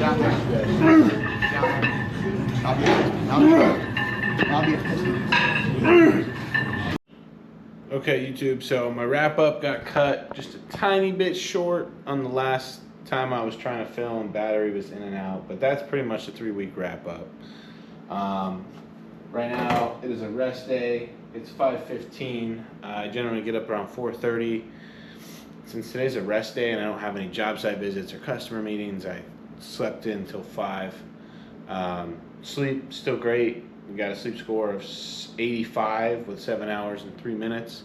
down next to it. Down. I'll be a piston. Okay, YouTube, so my wrap up got cut just a tiny bit short on the last time I was trying to film. Battery was in and out, but that's pretty much the 3-week wrap up. Right now it is a rest day. It's 5:15. I generally get up around 4:30. Since today's a rest day and I don't have any job site visits or customer meetings, I slept in till 5. Sleep still great. We got a sleep score of 85 with 7 hours and 3 minutes.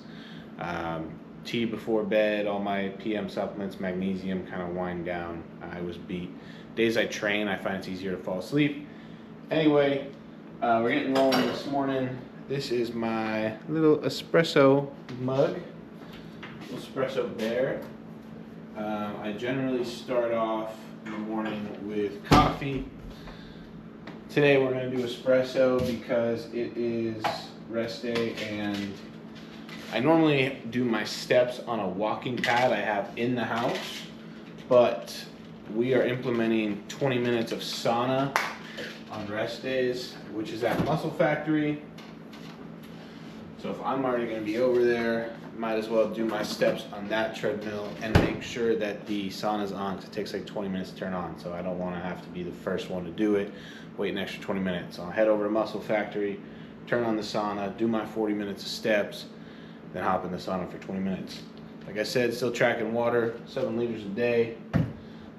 Tea before bed, all my PM supplements, magnesium, kind of wind down. I was beat. Days I train, I find it's easier to fall asleep. Anyway, we're getting rolling this morning. This is my little espresso mug, espresso bear. I generally start off in the morning with coffee. Today we're going to do espresso because it is rest day and I normally do my steps on a walking pad I have in the house, but we are implementing 20 minutes of sauna on rest days, which is at Muscle Factory. So if I'm already going to be over there, might as well do my steps on that treadmill and make sure that the sauna's on, because it takes like 20 minutes to turn on, so I don't want to have to be the first one to do it, wait an extra 20 minutes. So I'll head over to Muscle Factory, turn on the sauna, do my 40 minutes of steps, then hop in the sauna for 20 minutes. Like I said, still tracking water, 7 liters a day.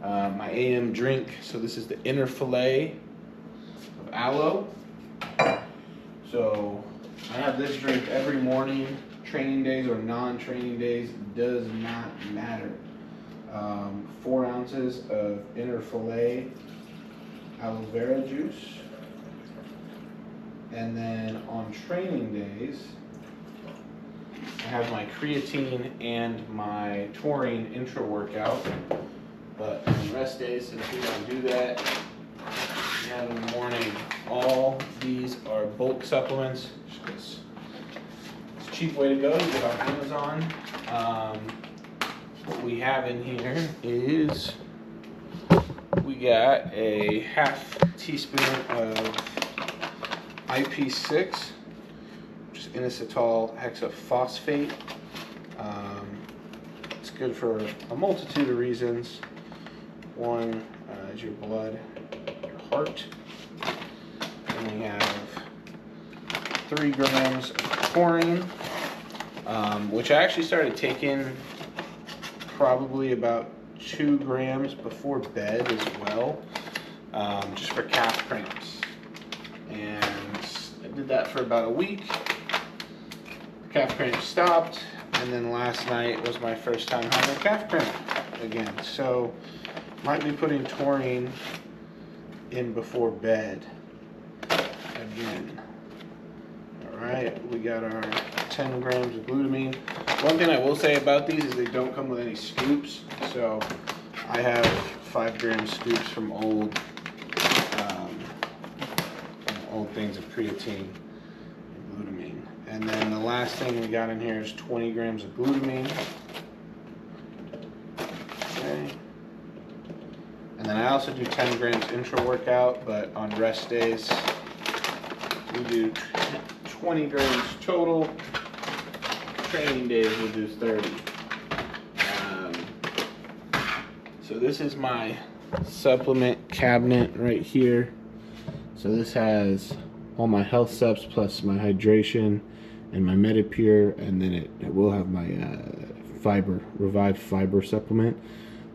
My AM drink, so this is the Inner Filet of aloe. So I have this drink every morning. Training days or non-training days, does not matter. 4 ounces of Inner Filet aloe vera juice. And then on training days, I have my creatine and my taurine intra workout. But on rest days, since we don't do that, we have in the morning. All these are bulk supplements. Just cheap way to go. You get on Amazon. What we have in here is we got a half teaspoon of IP6, which is inositol hexaphosphate. It's good for a multitude of reasons. One is your blood, your heart. And we have 3 grams of taurine, which I actually started taking probably about 2 grams before bed as well, just for calf cramps. And I did that for about a week. The calf cramps stopped, and then last night was my first time having a calf cramp again. So might be putting taurine in before bed again. Alright, we got our 10 grams of glutamine. One thing I will say about these is they don't come with any scoops. So I have 5 gram scoops from old things of creatine and glutamine. And then the last thing we got in here is 20 grams of glutamine. Okay. And then I also do 10 grams intra workout, but on rest days we do 20 grams total. Training days we'll do 30. So this is my supplement cabinet right here. So this has all my health subs plus my hydration and my Metapure, and then it will have my Revive fiber supplement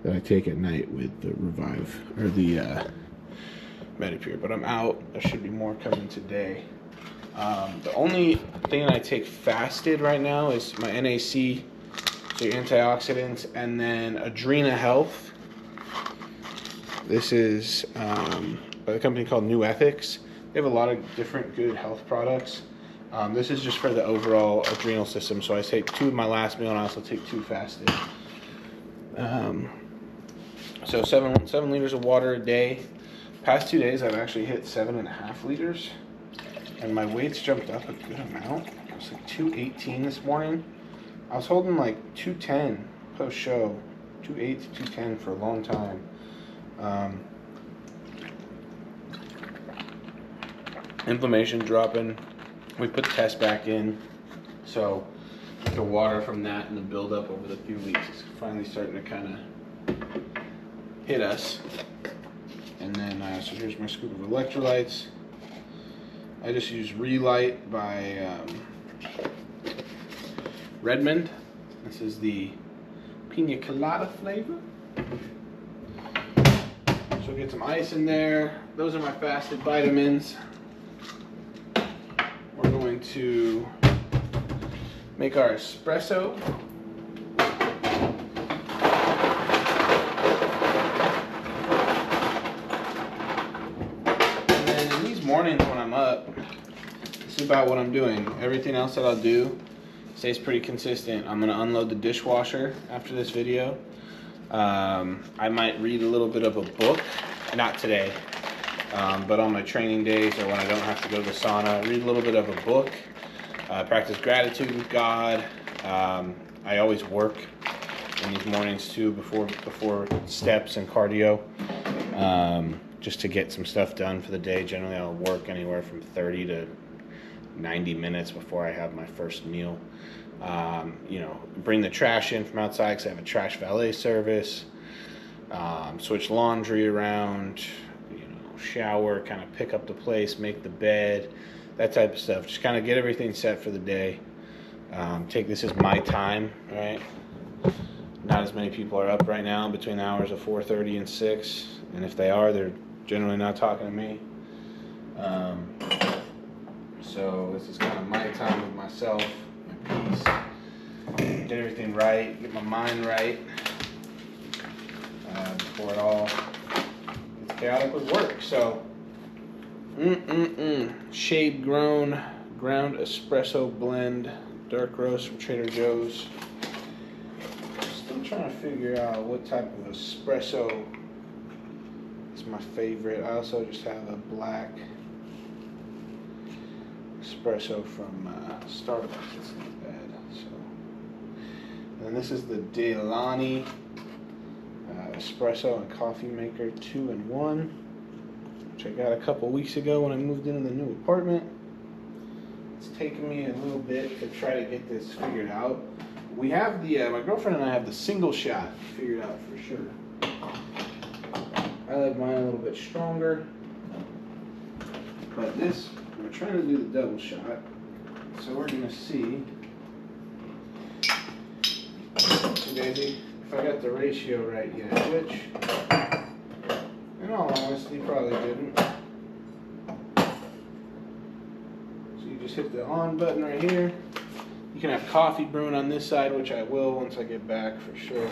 that I take at night with the Revive or the Metapure. But I'm out. There should be more coming today. The only thing I take fasted right now is my NAC, so your antioxidants, and then Adrena Health. This is by a company called New Ethics. They have a lot of different good health products. This is just for the overall adrenal system. So I take 2 with my last meal, and I also take 2 fasted. So 7 liters of water a day. Past 2 days, I've actually hit 7.5 liters. And my weight's jumped up a good amount. I was like 218 this morning. I was holding like 210 post-show. 208 to 210 for a long time. inflammation dropping. We put the test back in, so the water from that and the buildup over the few weeks is finally starting to kind of hit us. And then, so here's my scoop of electrolytes. I just use Relight by Redmond. This is the pina colada flavor. So get some ice in there. Those are my fasted vitamins. We're going to make our espresso. And then in these mornings when I'm up, this is about what I'm doing. Everything else that I'll do stays pretty consistent. I'm gonna unload the dishwasher after this video. I might read a little bit of a book, not today, but on my training days or when I don't have to go to the sauna, read a little bit of a book, practice gratitude with God. I always work in these mornings too before steps and cardio, just to get some stuff done for the day. Generally I'll work anywhere from 30 to 90 minutes before I have my first meal. Bring the trash in from outside because I have a trash valet service. Switch laundry around, shower, kind of pick up the place, make the bed, that type of stuff. Just kind of get everything set for the day. This is my time, right? Not as many people are up right now between the hours of 4:30 and 6. And if they are, they're generally not talking to me. So this is kind of my time with myself, my peace, get everything right, get my mind right, before it all gets chaotic with work. So, shade grown ground espresso blend, dark roast from Trader Joe's. Still trying to figure out what type of espresso is my favorite. I also just have a black espresso from Starbucks. It's not bad. So, and this is the Delani espresso and coffee maker 2-in-1, which I got a couple weeks ago when I moved into the new apartment. It's taken me a little bit to try to get this figured out. We have my girlfriend and I have the single shot figured out for sure. I like mine a little bit stronger, but this, we're trying to do the double shot, so we're gonna see. Daisy, if I got the ratio right yet, which, in all honesty, probably didn't. So you just hit the on button right here. You can have coffee brewing on this side, which I will once I get back for sure.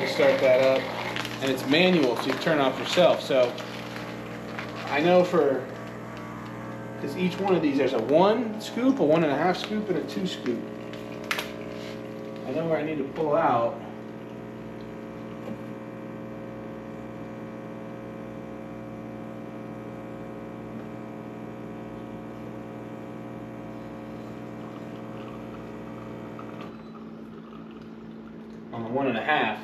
You start that up, and it's manual, so you turn it off yourself. So I know because each one of these, there's a 1 scoop, a 1.5 scoop, and a 2 scoop. I know where I need to pull out. On the 1.5,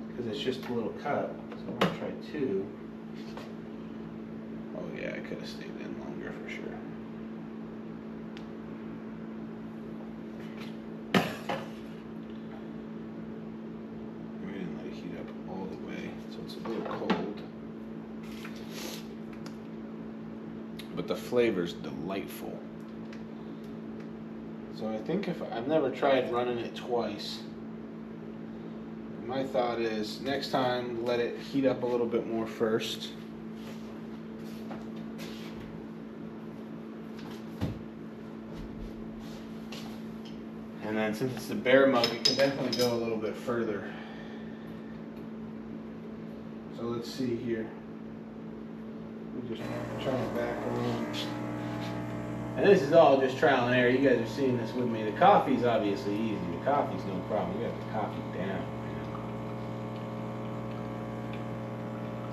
because it's just a little cup. So I'm gonna try 2. Oh yeah, I could have stayed in longer for sure. We didn't let it heat up all the way, so it's a little cold. But the flavor's delightful. So I think I've never tried running it twice. My thought is next time let it heat up a little bit more first. And then since it's the bear mug, it can definitely go a little bit further. So let's see here. We just try it back on. And this is all just trial and error. You guys are seeing this with me. The coffee's obviously easy. The coffee's no problem. You got the coffee down.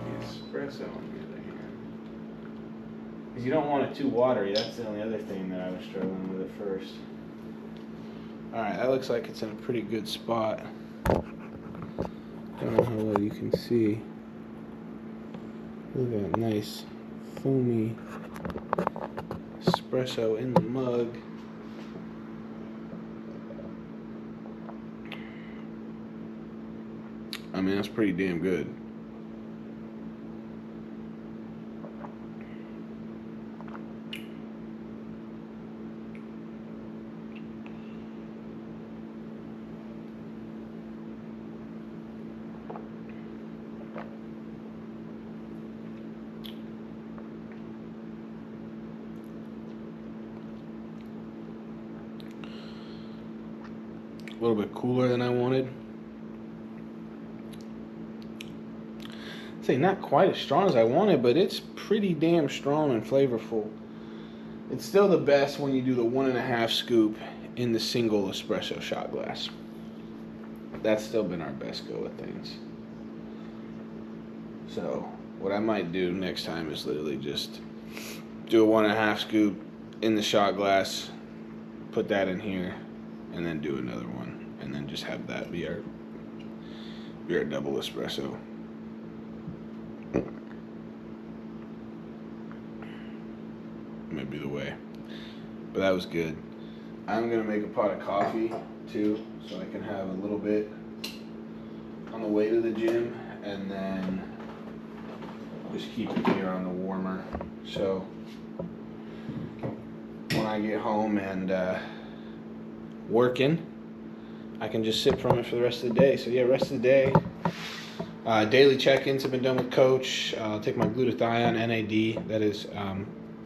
The espresso on the other hand. Because you don't want it too watery. That's the only other thing that I was struggling with at first. Alright, that looks like it's in a pretty good spot. Don't know how well you can see. Look at that nice foamy espresso in the mug. I mean, that's pretty damn good. A little bit cooler than I wanted. Say not quite as strong as I wanted, but it's pretty damn strong and flavorful. It's still the best when you do the 1.5 scoop in the single espresso shot glass. That's still been our best go at things. So what I might do next time is literally just do a 1.5 scoop in the shot glass, put that in here, and then do another one, and then just have that be our double espresso. Might be the way, but that was good. I'm gonna make a pot of coffee too, so I can have a little bit on the way to the gym, and then just keep it here on the warmer. So when I get home and working, I can just sip from it for the rest of the day. So yeah, rest of the day. Daily check-ins have been done with Coach. I'll take my glutathione NAD. That is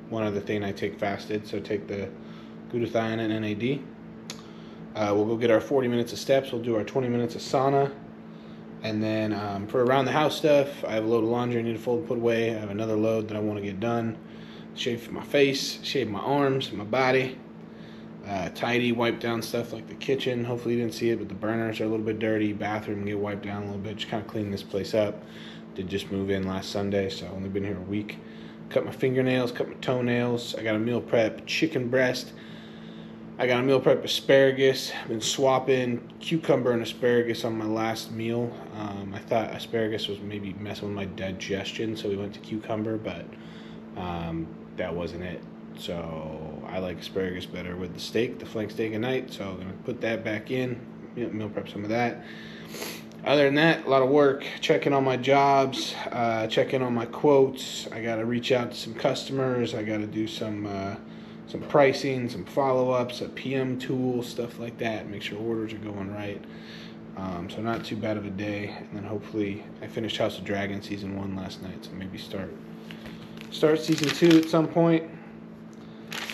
one other thing I take fasted. So take the glutathione and NAD. We'll go get our 40 minutes of steps. We'll do our 20 minutes of sauna. And then for around the house stuff, I have a load of laundry I need to fold and put away. I have another load that I want to get done. Shave my face, shave my arms, my body. Tidy, wipe down stuff like the kitchen. Hopefully you didn't see it, but the burners are a little bit dirty. Bathroom get wiped down a little bit. Just kind of clean this place up. Did just move in last Sunday, so I've only been here a week. Cut my fingernails, cut my toenails. I got a meal prep chicken breast. I got a meal prep asparagus. I've been swapping cucumber and asparagus on my last meal. I thought asparagus was maybe messing with my digestion, so we went to cucumber, but that wasn't it. So I like asparagus better with the steak, the flank steak at night. So I'm going to put that back in, meal prep some of that. Other than that, a lot of work, checking on my jobs, checking on my quotes. I got to reach out to some customers. I got to do some pricing, some follow-ups, a PM tool, stuff like that. Make sure orders are going right. So not too bad of a day. And then hopefully I finished House of Dragon Season 1 last night. So maybe start Season 2 at some point.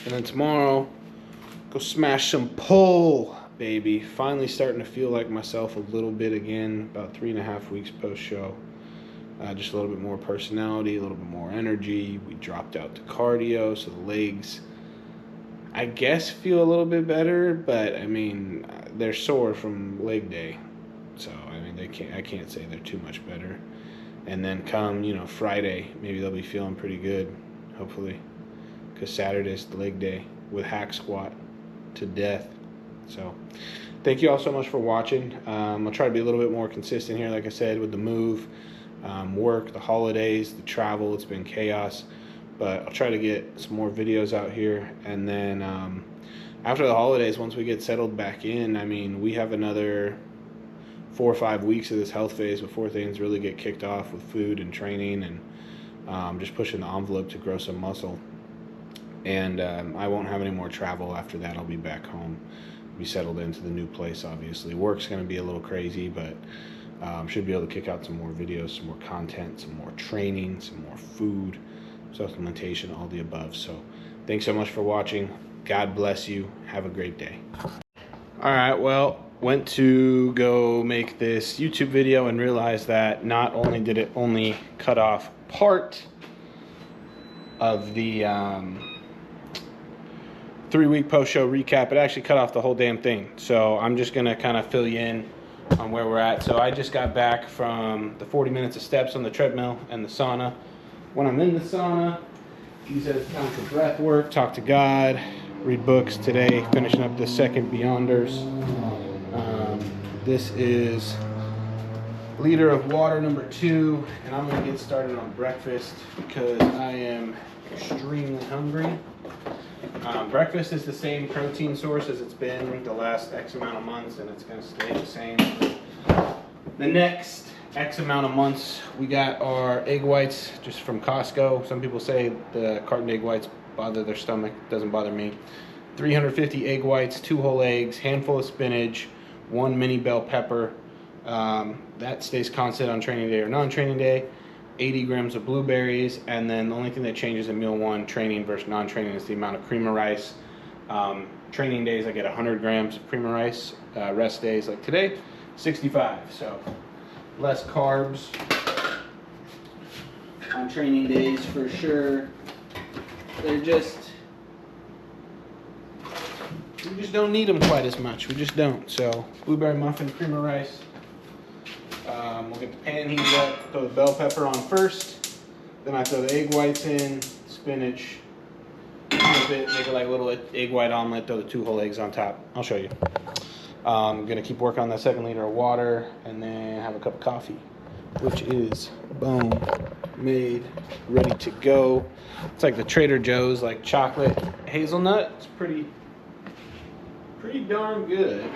And then tomorrow, go smash some pole, baby. Finally starting to feel like myself a little bit again. About 3.5 weeks post-show. Just a little bit more personality, a little bit more energy. We dropped out to cardio, so the legs, I guess, feel a little bit better. But I mean, they're sore from leg day, so I mean, I can't say they're too much better. And then come, Friday, maybe they'll be feeling pretty good, hopefully. Because Saturday's the leg day with hack squat to death. So thank you all so much for watching. I'll try to be a little bit more consistent here, like I said, with the move, work, the holidays, the travel. It's been chaos, but I'll try to get some more videos out here. And then after the holidays, once we get settled back in, I mean, we have another 4 or 5 weeks of this health phase before things really get kicked off with food and training and just pushing the envelope to grow some muscle. And I won't have any more travel after that. I'll be back home, be settled into the new place, obviously. Work's going to be a little crazy, but should be able to kick out some more videos, some more content, some more training, some more food, supplementation, all the above. So thanks so much for watching. God bless you. Have a great day. All right, well, went to go make this YouTube video and realized that not only did it only cut off part of the 3-week post-show recap, it actually cut off the whole damn thing. So I'm just gonna kind of fill you in on where we're at. So I just got back from the 40 minutes of steps on the treadmill and the sauna. When I'm in the sauna, use it as time for breath work, talk to God, read books. Today, finishing up the second Beyonders. This is liter of water, number 2, and I'm gonna get started on breakfast because I am extremely hungry. Breakfast is the same protein source as it's been the last X amount of months, and it's gonna stay the same. The next X amount of months, we got our egg whites just from Costco. Some people say the carton egg whites bother their stomach. Doesn't bother me. 350 egg whites, 2 whole eggs, handful of spinach, 1 mini bell pepper. That stays constant on training day or non-training day. 80 grams of blueberries, and then the only thing that changes in meal 1, training versus non-training, is the amount of cream of rice. Training days, I get 100 grams of cream of rice. Rest days, like today, 65. So less carbs on training days for sure. We just don't need them quite as much. We just don't. So blueberry muffin, cream of rice. We'll get the pan heated up, throw the bell pepper on first, then I throw the egg whites in, spinach, flip it, make it like a little egg white omelet, throw the 2 whole eggs on top. I'll show you. I'm going to keep working on that 2nd liter of water, and then have a cup of coffee, which is, boom, made, ready to go. It's like the Trader Joe's, like chocolate hazelnut. It's pretty darn good.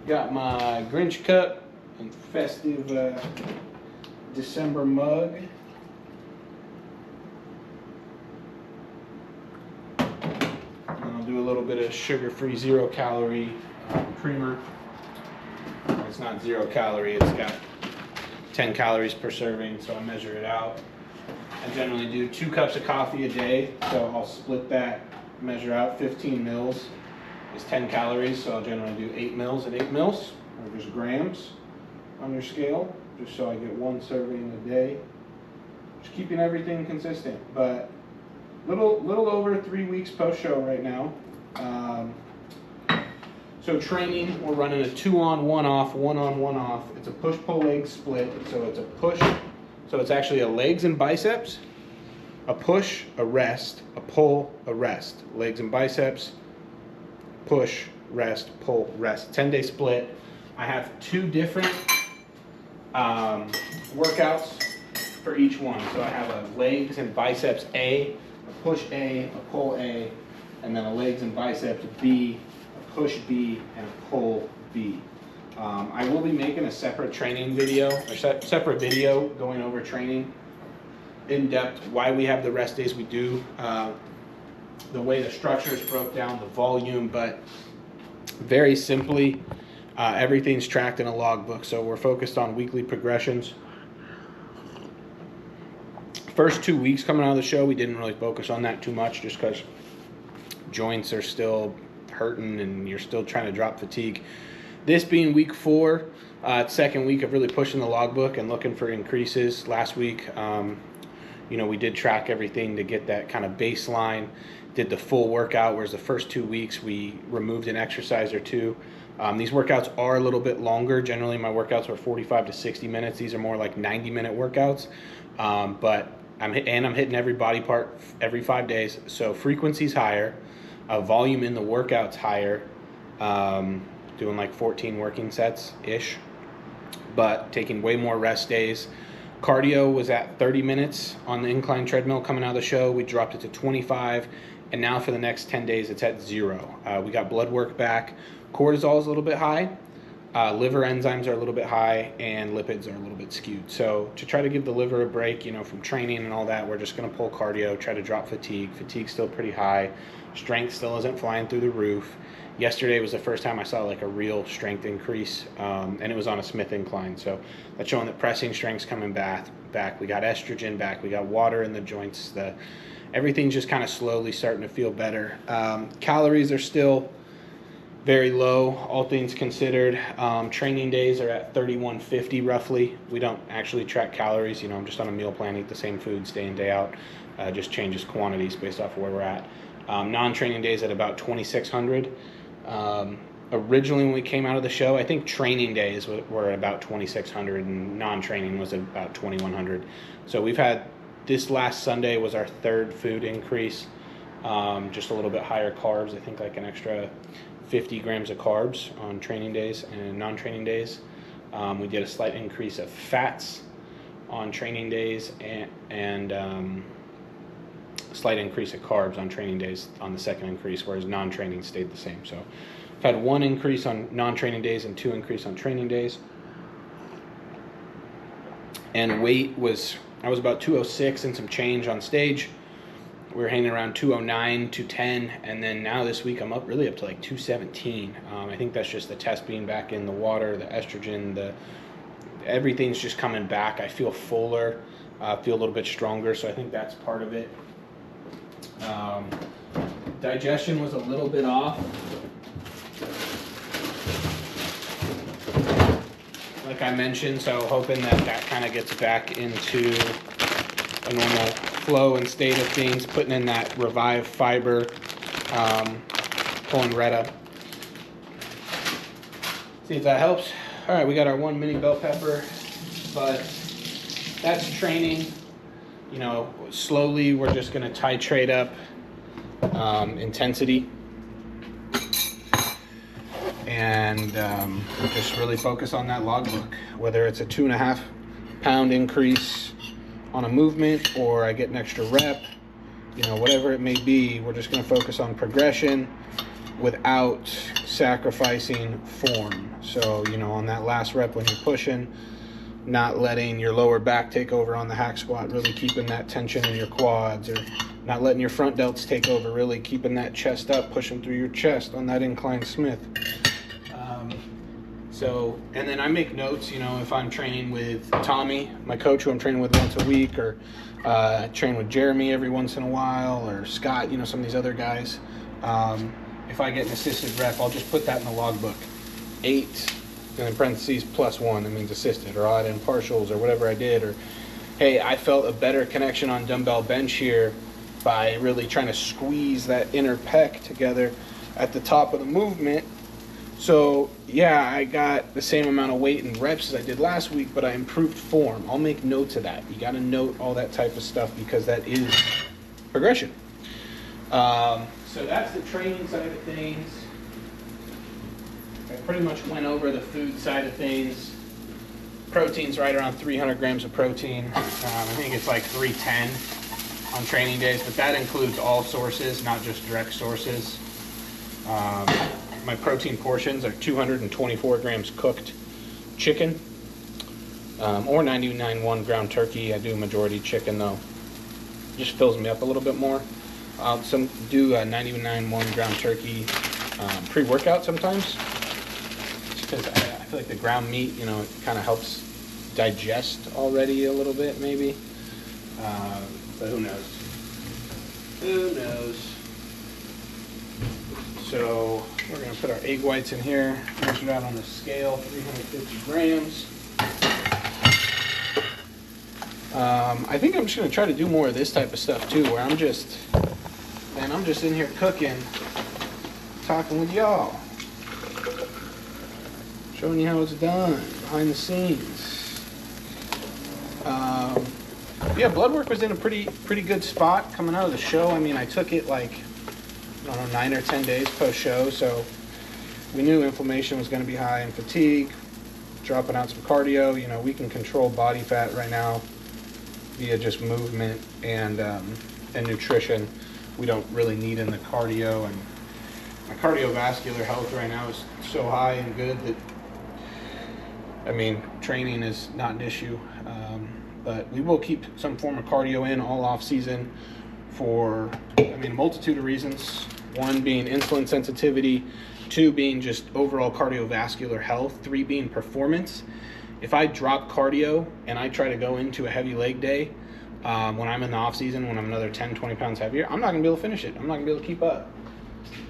Got my Grinch cup and festive December mug. And I'll do a little bit of sugar-free, 0-calorie creamer. It's not 0 calorie, it's got 10 calories per serving, so I measure it out. I generally do 2 cups of coffee a day, so I'll split that, measure out 15 mils. Is 10 calories, so I'll generally do 8 mils and 8 mils, or just grams on your scale, just so I get 1 serving a day. Just keeping everything consistent, but little over 3 weeks post-show right now. So training, we're running a 2 on, 1 off, 1 on, 1 off. It's a push-pull leg split, so it's a push, so it's actually a legs and biceps, a push, a rest, a pull, a rest. Legs and biceps, push, rest, pull, rest. 10-day split. I have 2 different workouts for each one. So I have a legs and biceps A, a push A, a pull A, and then a legs and biceps B, a push B, and a pull B. I will be making a separate training video, or separate video going over training in depth, why we have the rest days we do, the way the structure is broke down, the volume, but very simply, everything's tracked in a logbook. So we're focused on weekly progressions. First 2 weeks coming out of the show, we didn't really focus on that too much, just because joints are still hurting and you're still trying to drop fatigue. This being week 4, 2nd week of really pushing the logbook and looking for increases. Last week, we did track everything to get that kind of baseline, did the full workout, whereas the first 2 weeks we removed an exercise or 2. These workouts are a little bit longer. Generally, my workouts are 45 to 60 minutes. These are more like 90-minute workouts, but I'm hitting every body part every 5 days, so frequency's higher, volume in the workouts higher, doing like 14 working sets-ish, but taking way more rest days. Cardio was at 30 minutes on the incline treadmill coming out of the show. We dropped it to 25, and now for the next 10 days, it's at 0. We got blood work back. Cortisol is a little bit high. Liver enzymes are a little bit high, and lipids are a little bit skewed. So to try to give the liver a break, from training and all that, we're just going to pull cardio, try to drop fatigue. Fatigue's still pretty high. Strength still isn't flying through the roof. Yesterday was the first time I saw like a real strength increase, and it was on a Smith incline. So that's showing that pressing strength's coming back. We got estrogen back. We got water in the joints. Everything's just kind of slowly starting to feel better. Calories are still very low, all things considered. Training days are at 3150 roughly. We don't actually track calories. I'm just on a meal plan, eat the same foods day in, day out. Just changes quantities based off of where we're at. Non-training days at about 2600. Originally when we came out of the show, I think training days were about 2600 and non-training was about 2100. So we've had, this last Sunday was our 3rd food increase. Just a little bit higher carbs, I think like an extra 50 grams of carbs on training days and non-training days. We did a slight increase of fats on training days and slight increase of carbs on training days on the second increase, whereas non-training stayed the same. So I've had 1 increase on non-training days and 2 increase on training days. And weight I was about 206 and some change on stage. We were hanging around 209, 210, and then now this week I'm up to like 217. I think that's just the test being back in the water, the estrogen, everything's just coming back. I feel fuller, feel a little bit stronger, so I think that's part of it. Digestion was a little bit off. Like I mentioned, so hoping that kind of gets back into a normal flow and state of things, putting in that Revive fiber, pulling Retta. See if that helps. All right, we got our 1 mini bell pepper, but that's training. You know, slowly we're just going to titrate up intensity and just really focus on that logbook, whether it's a 2.5 pound increase on a movement or I get an extra rep, you know, whatever it may be. We're just going to focus on progression without sacrificing form. So, you know, on that last rep when you're pushing, not letting your lower back take over on the hack squat, really keeping that tension in your quads, or not letting your front delts take over, really keeping that chest up, pushing through your chest on that incline Smith. And then I make notes, you know, if I'm training with Tommy, my coach, who I'm training with once a week, or train with Jeremy every once in a while, or Scott, you know, some of these other guys. If I get an assisted rep, I'll just put that in the logbook. 8, and in parentheses, +1, that means assisted, or I'll add in partials, or whatever I did, or hey, I felt a better connection on dumbbell bench here by really trying to squeeze that inner pec together at the top of the movement. So yeah, I got the same amount of weight and reps as I did last week, but I improved form. I'll make notes of that. You got to note all that type of stuff because that is progression. So that's the training side of things. I pretty much went over the food side of things. Protein's right around 300 grams of protein. I think it's like 310 on training days, but that includes all sources, not just direct sources. My protein portions are 224 grams cooked chicken, or 99.1 ground turkey. I do majority chicken though. Just fills me up a little bit more. I'll do a 99.1 ground turkey pre-workout sometimes, just because I feel like the ground meat, you know, it kind of helps digest already a little bit maybe. But who knows? Who knows? So we're going to put our egg whites in here, measure it out on the scale, 350 grams. I think I'm just going to try to do more of this type of stuff too, where I'm just in here cooking, talking with y'all, showing you how it's done, behind the scenes. Yeah, blood work was in a pretty good spot coming out of the show. I mean, I took it like, I don't know, 9 or 10 days post-show, so we knew inflammation was going to be high and fatigue, dropping out some cardio. You know, we can control body fat right now via just movement and nutrition. We don't really need in the cardio, and my cardiovascular health right now is so high and good that, I mean, training is not an issue, but we will keep some form of cardio in all off season for, I mean, a multitude of reasons. 1 being insulin sensitivity, 2 being just overall cardiovascular health, 3 being performance. If I drop cardio and I try to go into a heavy leg day, when I'm in the off season, when I'm another 10, 20 pounds heavier, I'm not going to be able to finish it. I'm not going to be able to keep up.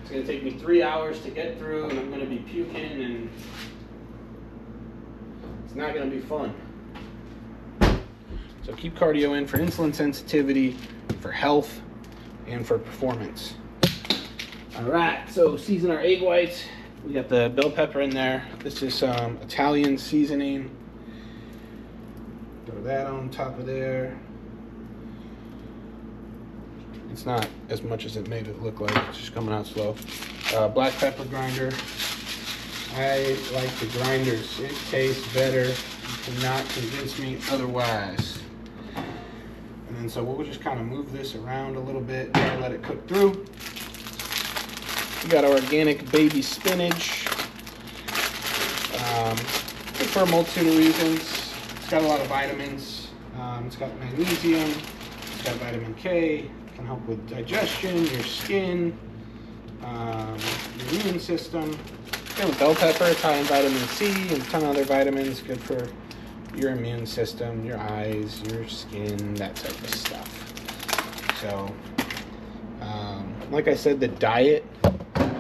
It's going to take me 3 hours to get through, and I'm going to be puking, and it's not going to be fun. So keep cardio in for insulin sensitivity, for health, and for performance. All right, so season our egg whites. We got the bell pepper in there. This is some Italian seasoning. Throw that on top of there. It's not as much as it made it look like. It's just coming out slow. Black pepper grinder. I like the grinders. It tastes better. You cannot convince me otherwise. And then so we'll just kind of move this around a little bit, try to let it cook through. We got our organic baby spinach. Good for a multitude of reasons. It's got a lot of vitamins. It's got magnesium. It's got vitamin K. It can help with digestion, your skin, your immune system. And bell pepper, high in vitamin C and a ton of other vitamins. Good for your immune system, your eyes, your skin, that type of stuff. So, like I said, the diet,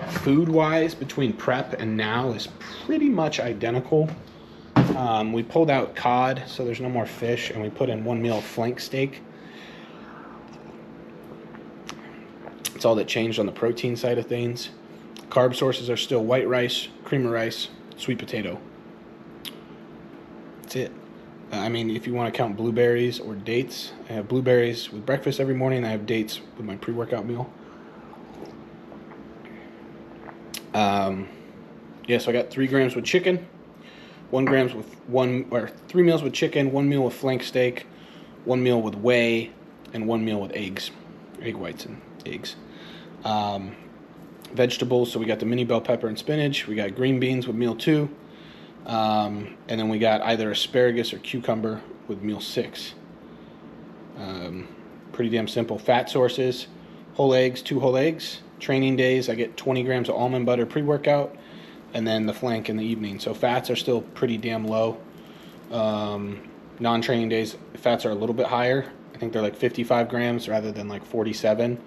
food-wise, between prep and now is pretty much identical. We pulled out cod, so there's no more fish, and we put in 1 meal of flank steak. That's all that changed on the protein side of things. Carb sources are still white rice, cream of rice, sweet potato. That's it. I mean, if you want to count blueberries or dates, I have blueberries with breakfast every morning. I have dates with my pre-workout meal. So I got 3 grams with chicken, 1 grams with 3 meals with chicken, 1 meal with flank steak, 1 meal with whey, and 1 meal with eggs, egg whites and eggs. Vegetables, so we got the mini bell pepper and spinach. We got green beans with meal 2. And then we got either asparagus or cucumber with meal 6. Pretty damn simple. Fat sources, whole eggs, 2 whole eggs. Training days, I get 20 grams of almond butter pre-workout, and then the flank in the evening. So fats are still pretty damn low. Non-training days, fats are a little bit higher. I think they're like 55 grams rather than like 47.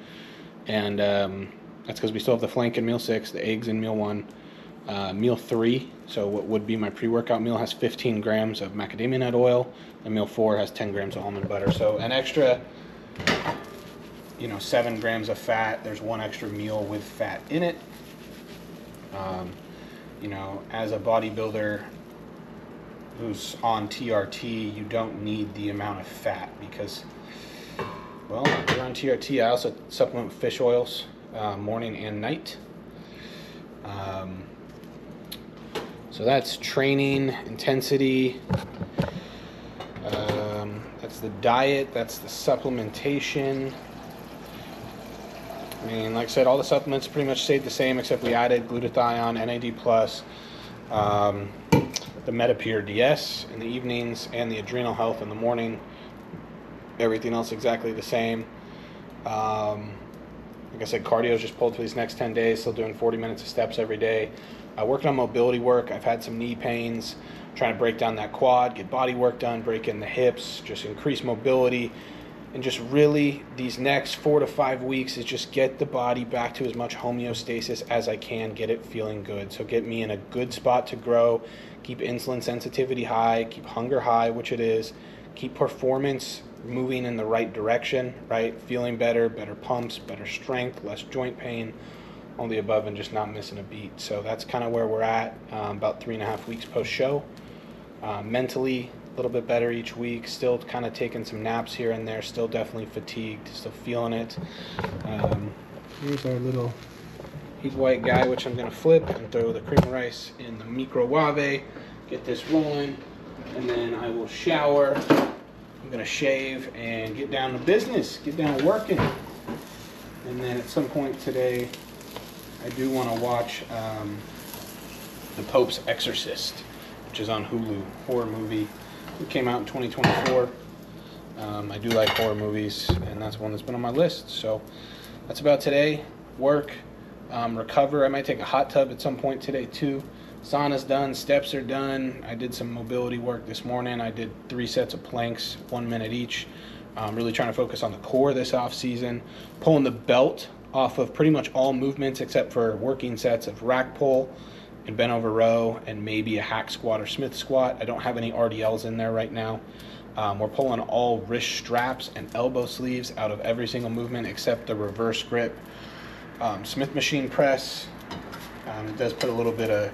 And that's because we still have the flank in meal 6, the eggs in meal 1. Meal 3, so what would be my pre-workout meal, has 15 grams of macadamia nut oil, and meal 4 has 10 grams of almond butter. So an extra, 7 grams of fat. There's 1 extra meal with fat in it. As a bodybuilder who's on TRT, you don't need the amount of fat because, well, if you're on TRT, I also supplement with fish oils morning and night. So that's training, intensity, that's the diet, that's the supplementation. I mean, like I said, all the supplements pretty much stayed the same except we added glutathione, NAD+, the Metapure DS in the evenings, and the Adrenal Health in the morning. Everything else exactly the same. Like I said, cardio is just pulled for these next 10 days, still doing 40 minutes of steps every day. Working on mobility work. I've had some knee pains, trying to break down that quad, get body work done, break in the hips, just increase mobility, and just really these next 4 to 5 weeks is just get the body back to as much homeostasis as I can, get it feeling good. So get me in a good spot to grow, keep insulin sensitivity high, keep hunger high, which it is, keep performance moving in the right direction, right? Feeling better, better pumps, better strength, less joint pain, all the above, and just not missing a beat. So that's kind of where we're at, about 3.5 weeks post-show. Mentally, a little bit better each week, still kind of taking some naps here and there, still definitely fatigued, still feeling it. Here's our little egg white guy, which I'm going to flip and throw the cream of rice in the microwave, get this rolling, and then I will shower. I'm going to shave and get down to business, get down to working. And then at some point today, I do want to watch The Pope's Exorcist, which is on Hulu, horror movie. It came out in 2024. I do like horror movies, and that's one that's been on my list. So that's about today. Work, recover. I might take a hot tub at some point today too. Sauna's done, steps are done. I did some mobility work this morning. I did 3 sets of planks, 1 minute each. Really trying to focus on the core this off season. Pulling the belt off of pretty much all movements except for working sets of rack pull and bent over row and maybe a hack squat or Smith squat. I don't have any RDLs in there right now. We're pulling all wrist straps and elbow sleeves out of every single movement except the reverse grip Smith machine press. It does put a little bit of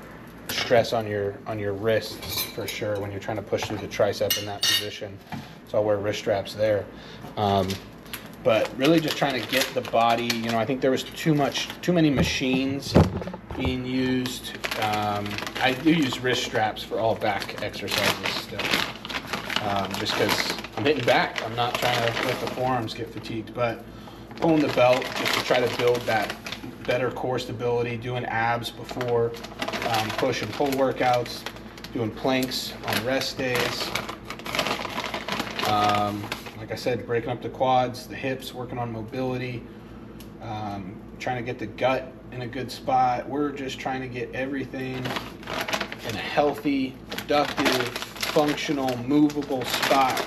stress on your wrists for sure when you're trying to push through the tricep in that position. So I'll wear wrist straps there. But really just trying to get the body, I think there was too many machines being used. I do use wrist straps for all back exercises still, just because I'm hitting back. I'm not trying to let the forearms get fatigued, but pulling the belt just to try to build that better core stability, doing abs before push and pull workouts, doing planks on rest days. Like I said, breaking up the quads, the hips, working on mobility, trying to get the gut in a good spot. We're just trying to get everything in a healthy, productive, functional, movable spot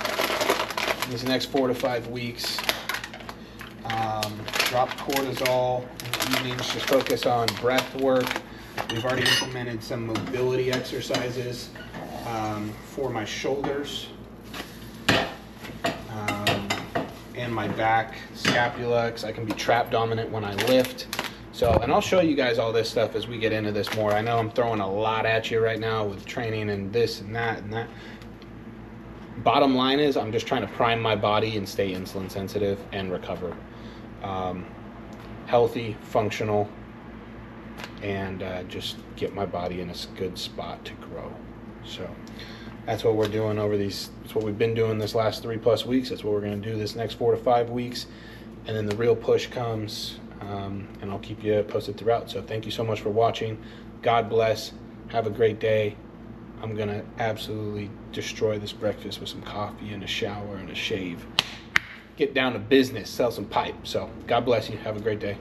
in these next 4 to 5 weeks. Drop cortisol in the evenings, just focus on breath work. We've already implemented some mobility exercises for my shoulders and my back, scapula, because I can be trap dominant when I lift. So, and I'll show you guys all this stuff as we get into this more. I know I'm throwing a lot at you right now with training and this and that and that. Bottom line is I'm just trying to prime my body and stay insulin sensitive and recover. Healthy, functional, and just get my body in a good spot to grow. So that's what we're doing that's what we've been doing this last 3+ weeks. That's what we're going to do this next 4 to 5 weeks. And then the real push comes, and I'll keep you posted throughout. So thank you so much for watching. God bless. Have a great day. I'm going to absolutely destroy this breakfast with some coffee and a shower and a shave. Get down to business, sell some pipe. So God bless you. Have a great day.